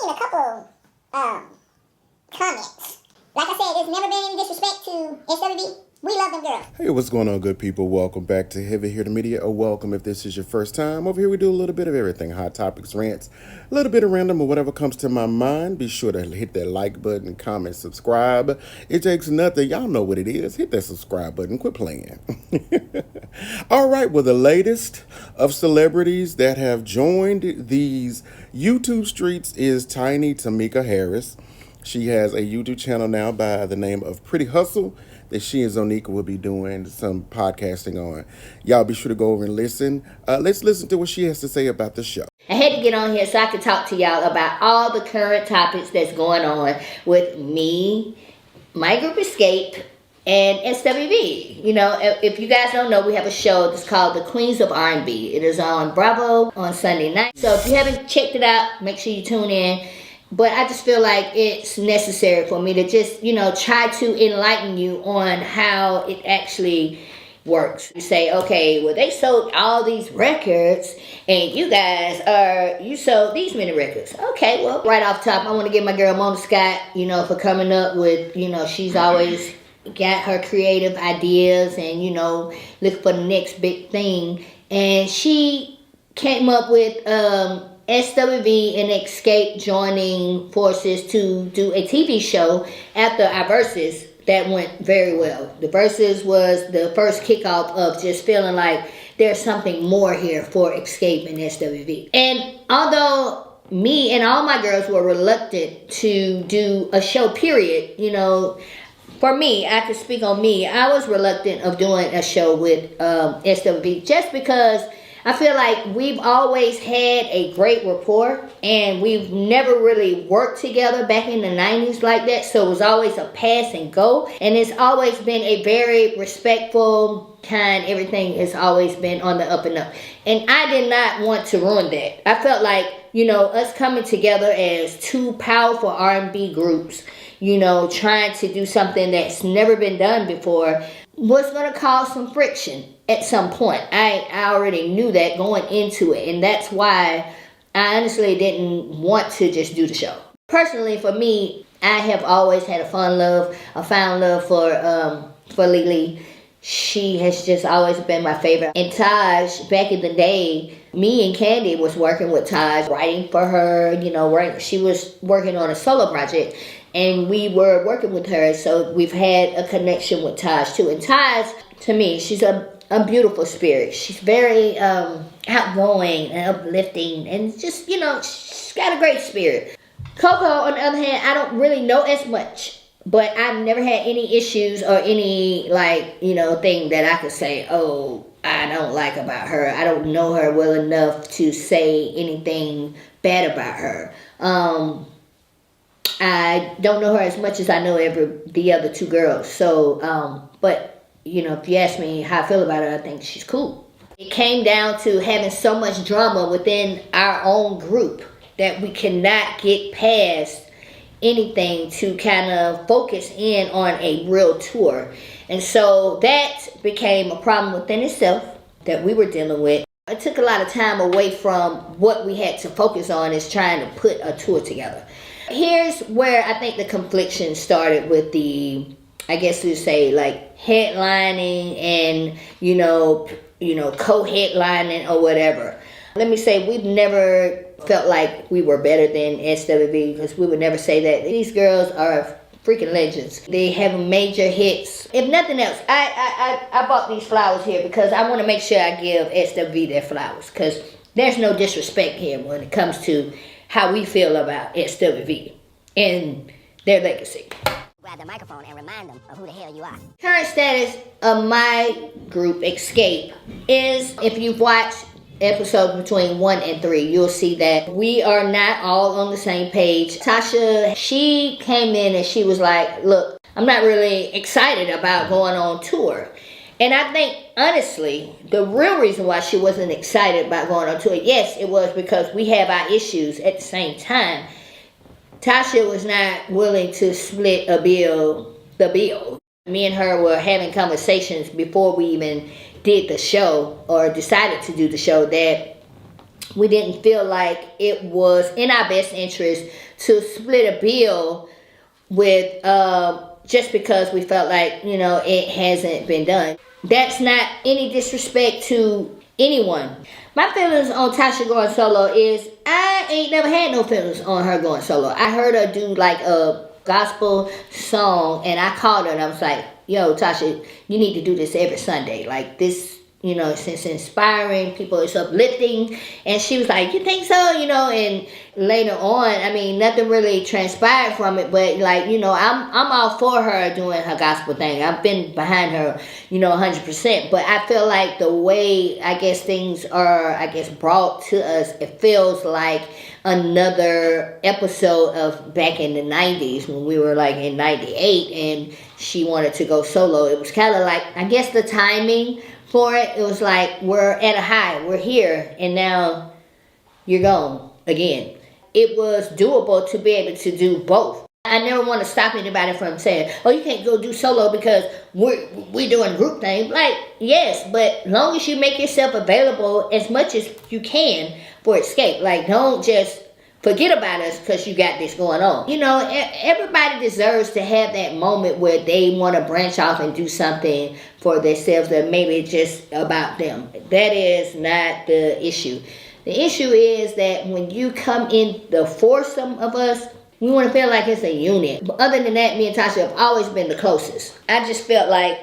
seen a couple comments. Like I said, there's never been any disrespect to SWV. We love them girls. Hey, what's going on, good people? Welcome back to Heavy Here to Media, or welcome if this is your first time. Over here we do a little bit of everything. Hot topics, rants, a little bit of random or whatever comes to my mind. Be sure to hit that like button, comment, subscribe. It takes nothing. Y'all know what it is. Hit that subscribe button. Quit playing. All right, well, the latest of celebrities that have joined these YouTube streets is Tiny Tamika Harris. She has a YouTube channel now by the name of Pretty Hustle that she and Zonika will be doing some podcasting on. Y'all be sure to go over and listen. Let's listen to what she has to say about the show. I had to get on here so I could talk to y'all about all the current topics that's going on with me, my group Escape, and SWV. You know, if you guys don't know, we have a show that's called the Queens of R&B. It is on Bravo on Sunday night. So if you haven't checked it out, make sure you tune in. But I just feel like it's necessary for me to just, you know, try to enlighten you on how it actually works. You say, okay, well, they sold all these records and you sold these many records. Okay, well, right off top, I want to give my girl Mona Scott, you know, for coming up with, you know, she's always got her creative ideas and, you know, looking for the next big thing. And she came up with, SWV and Escape joining forces to do a TV show after our Verzuz that went very well. The Verzuz was the first kickoff of just feeling like there's something more here for Escape and SWV. And although me and all my girls were reluctant to do a show, period, you know, for me, I could speak on me, I was reluctant of doing a show with SWV just because I feel like we've always had a great rapport and we've never really worked together back in the 90s like that. So it was always a pass and go. And it's always been a very respectful kind. Everything has always been on the up and up. And I did not want to ruin that. I felt like, you know, us coming together as two powerful R&B groups, you know, trying to do something that's never been done before was going to cause some friction at some point. I already knew that going into it, and that's why I honestly didn't want to just do the show. Personally, for me, I have always had a found love for Lily. She has just always been my favorite. And Taj, back in the day, me and Candy was working with Taj, writing for her, you know, she was working on a solo project. And we were working with her, so we've had a connection with Taj too. And Taj, to me, she's a beautiful spirit. She's very outgoing and uplifting, and just, you know, she's got a great spirit. Coco, on the other hand, I don't really know as much, but I've never had any issues or any, like, you know, thing that I could say, oh, I don't like about her. I don't know her well enough to say anything bad about her. I don't know her as much as I know the other two girls. So, but, you know, if you ask me how I feel about her, I think she's cool. It came down to having so much drama within our own group that we cannot get past anything to kind of focus in on a real tour. And so that became a problem within itself that we were dealing with. It took a lot of time away from what we had to focus on, is trying to put a tour together. Here's where I think the confliction started with the, I guess you'd say, like, headlining and, you know, co-headlining or whatever. Let me say, we've never felt like we were better than SWV, because we would never say that. These girls are freaking legends. They have major hits. If nothing else, I bought these flowers here because I want to make sure I give SWV their flowers, because there's no disrespect here when it comes to how we feel about SWV and their legacy. Grab the microphone and remind them of who the hell you are. Current status of my group, Escape, is, if you've watched episodes between 1 and 3, you'll see that we are not all on the same page. Tasha, she came in and she was like, look, I'm not really excited about going on tour. And I think, honestly, the real reason why she wasn't excited about going on tour, yes, it was because we have our issues at the same time. Tasha was not willing to split the bill. Me and her were having conversations before we even did the show or decided to do the show that we didn't feel like it was in our best interest to split a bill with just because we felt like, you know, it hasn't been done. That's not any disrespect to anyone. My feelings on Tasha going solo is I ain't never had no feelings on her going solo. I heard her do like a gospel song, and I called her and I was like, yo, Tasha, you need to do this every Sunday. Like this, you know, it's inspiring people, it's uplifting. And she was like, you think so? You know, and later on, I mean, nothing really transpired from it, but like, you know, I'm all for her doing her gospel thing. I've been behind her, you know, 100%. But I feel like the way, I guess, things are, I guess, brought to us, it feels like another episode of back in the 90s when we were like in 98 and she wanted to go solo. It was kind of like, I guess the timing for it, it was like, we're at a high, we're here, and now you're gone again. It was doable to be able to do both. I never want to stop anybody from saying, oh, you can't go do solo because we're doing group thing. Like, yes, but long as you make yourself available as much as you can for escape. Like, don't just forget about us because you got this going on. You know, everybody deserves to have that moment where they want to branch off and do something for themselves that maybe just about them. That is not the issue. The issue is that when you come in the foursome of us, we want to feel like it's a unit. But other than that, me and Tasha have always been the closest. I just felt like,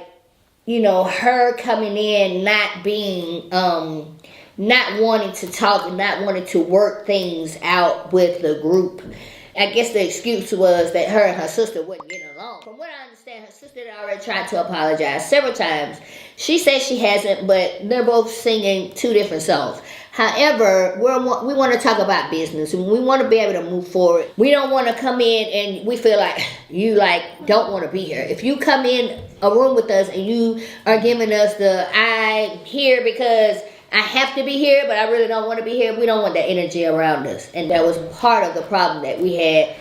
you know, her coming in, not being, not wanting to talk and not wanting to work things out with the group. I guess the excuse was that her and her sister wouldn't get along. From what I understand, her sister had already tried to apologize several times. She says she hasn't, but they're both singing two different songs. However, we want to talk about business and we want to be able to move forward. We don't want to come in and we feel like you don't want to be here. If you come in a room with us and you are giving us the I'm here because I have to be here, but I really don't want to be here, we don't want that energy around us. And that was part of the problem that we had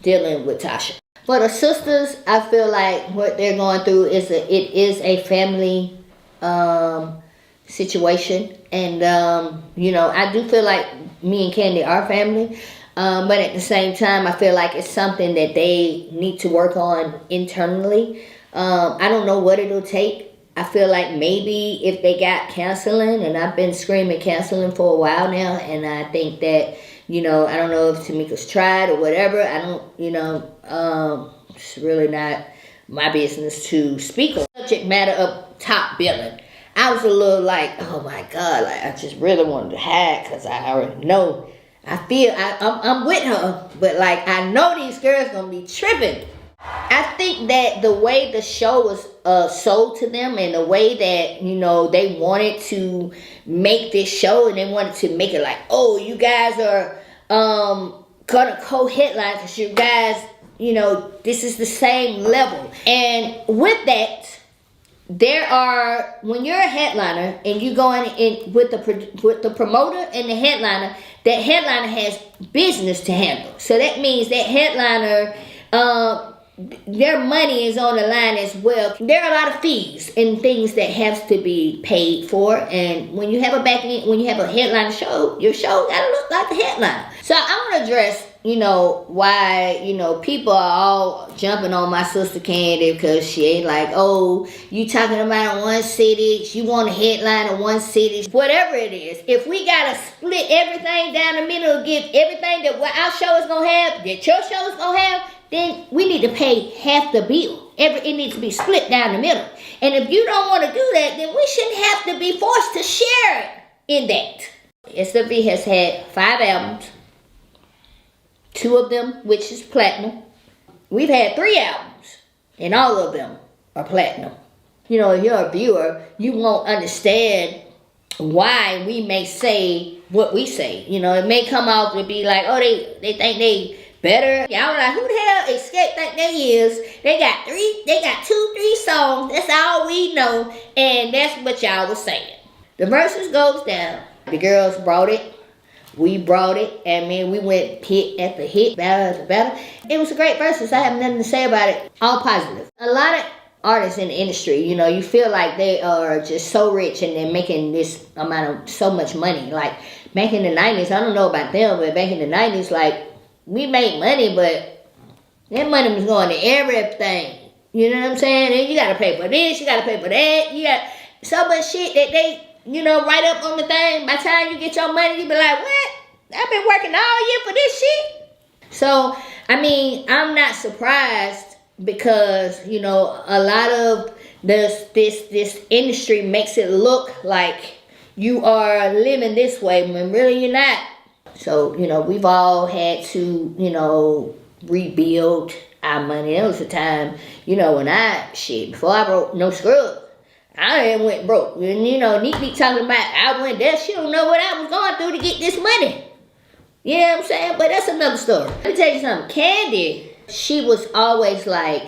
dealing with Tasha. For the sisters, I feel like what they're going through is it is a family situation. And, you know, I do feel like me and Candy are family. But at the same time, I feel like it's something that they need to work on internally. I don't know what it'll take. I feel like maybe if they got counseling, and I've been screaming counseling for a while now, and I think that, you know, I don't know if Tamika's tried or whatever. I don't, you know, it's really not my business to speak on subject matter of top billing. I was a little like, oh my God, like I just really wanted to hide because I already know. I feel I'm with her, but like I know these girls gonna be tripping. I think that the way the show was sold to them and the way that, you know, they wanted to make this show and they wanted to make it like, oh, you guys are gonna co-headline because you guys, you know, this is the same level. And with that, there are, when you're a headliner and you going in with the promoter and the headliner, that headliner has business to handle. So that means that headliner, their money is on the line as well. There are a lot of fees and things that have to be paid for. And when you have when you have a headliner show, your show gotta look like a headliner. So I want to address, you know, why, you know, people are all jumping on my sister Candy because she ain't like, oh, you talking about one city, you want a headline of one city, whatever it is. If we gotta split everything down the middle, give everything that what our show is gonna have, that your show is gonna have, then we need to pay half the bill. It needs to be split down the middle. And if you don't want to do that, then we shouldn't have to be forced to share in that. SWV has had 5 albums. 2 of them, which is platinum. We've had 3 albums, and all of them are platinum. You know, if you're a viewer, you won't understand why we may say what we say. You know, it may come off to be like, oh, they think they better. Y'all like, who the hell XSCAPE think they is? They got 2-3 songs. That's all we know, and that's what y'all was saying. The Verzuz goes down. The girls brought it. We brought it, and man, we went hit after hit, battle after battle. It was a great Verzuz. I have nothing to say about it. All positive. A lot of artists in the industry, you know, you feel like they are just so rich and they're making this amount of so much money. Like back in the 90s, I don't know about them, but back in the 90s, like, we made money, but that money was going to everything. You know what I'm saying? And you got to pay for this, you got to pay for that. You got so much shit that they, write up on the thing. By the time you get your money, you be like, what? I've been working all year for this shit? So, I mean, I'm not surprised because, a lot of this industry makes it look like you are living this way when really you're not. So, we've all had to, rebuild our money. There was a time, when before I broke no scrubs, I went broke. And, Neat talking about I went there. She don't know what I was going through to get this money. You know what I'm saying? But that's another story. Let me tell you something. Candy, she was always like,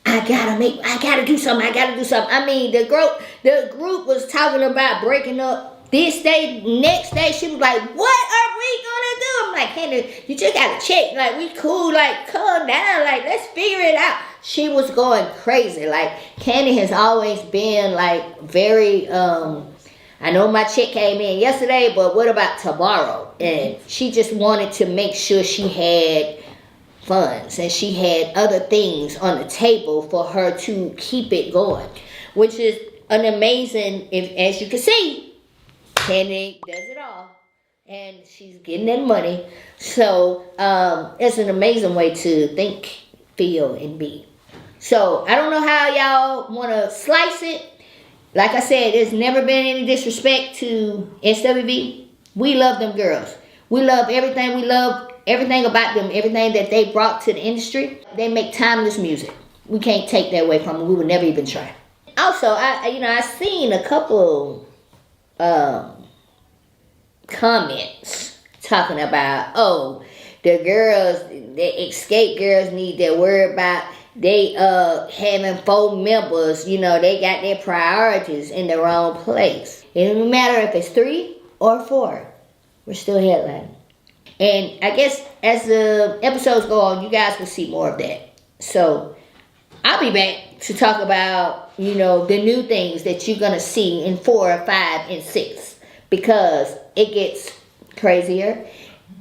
I gotta do something. I mean, the group was talking about breaking up this day, next day. She was like, what are we gonna do? I'm like, Candy, you just gotta check. Like, we cool. Like, calm down. Like, let's figure it out. She was going crazy. Like, Candy has always been like very, I know my check came in yesterday, but what about tomorrow? And she just wanted to make sure she had funds and she had other things on the table for her to keep it going, which is an amazing, as you can see, Candy does it all and she's getting that money. So it's an amazing way to think, feel, and be. So I don't know how y'all want to slice it. Like I said, there's never been any disrespect to SWV. We love them girls. We love everything. We love everything about them, everything that they brought to the industry. They make timeless music. We can't take that away from them. We would never even try. Also, I seen a couple comments talking about, the girls, the Escape girls need to worry about they having 4 members, they got their priorities in the wrong place. It doesn't matter if it's 3 or 4. We're still headlining. And I guess as the episodes go on, you guys will see more of that. So I'll be back to talk about, the new things that you're going to see in 4, 5, and 6. Because it gets crazier.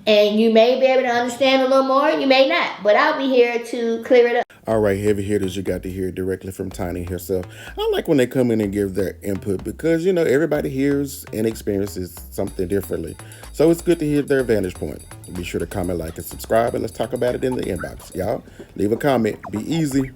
And you may be able to understand a little more. You may not. But I'll be here to clear it up. All right, heavy hitters, you got to hear it directly from Tiny herself. I like when they come in and give their input because, everybody hears and experiences something differently. So it's good to hear their vantage point. Be sure to comment, like, and subscribe, and let's talk about it in the inbox. Y'all, leave a comment. Be easy.